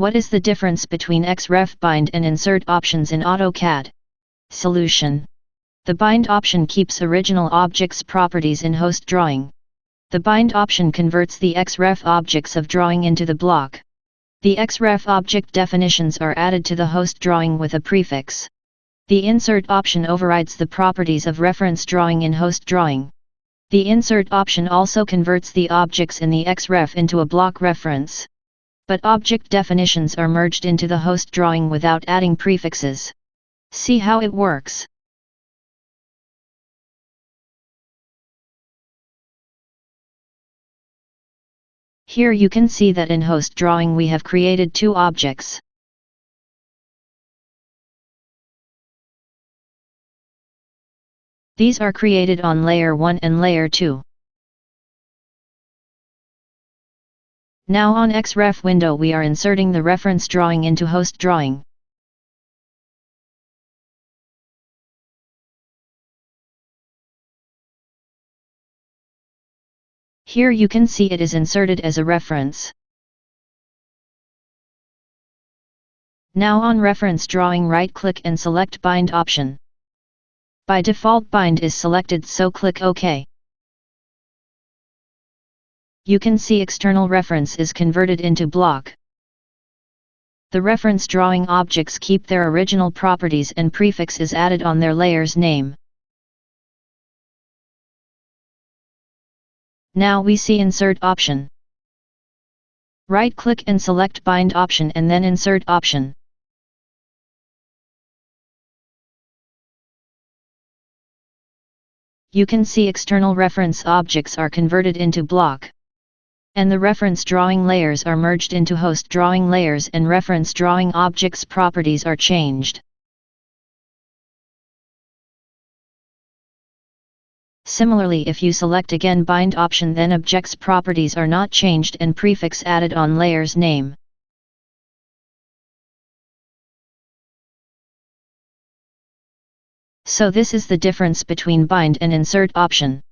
What is the difference between Xref Bind and Insert options in Autocad? Solution. The Bind option keeps original objects' properties in host drawing. The Bind option converts the Xref objects of drawing into the block. The Xref object definitions are added to the host drawing with a prefix. The Insert option overrides the properties of reference drawing in host drawing. The Insert option also converts the objects in the Xref into a block reference. But object definitions are merged into the host drawing without adding prefixes. See how it works. Here you can see that in host drawing we have created two objects. These are created on layer 1 and layer 2. Now on Xref window we are inserting the reference drawing into host drawing. Here you can see it is inserted as a reference. Now on reference drawing right-click and select Bind option. By default Bind is selected, so click OK. You can see external reference is converted into block. The reference drawing objects keep their original properties and prefix is added on their layer's name. Now we see Insert option. Right-click and select Bind option and then Insert option. You can see external reference objects are converted into block. And the reference drawing layers are merged into host drawing layers and reference drawing objects' properties are changed. Similarly, if you select again Bind option, then objects' properties are not changed and prefix added on layer's name. So this is the difference between Bind and Insert option.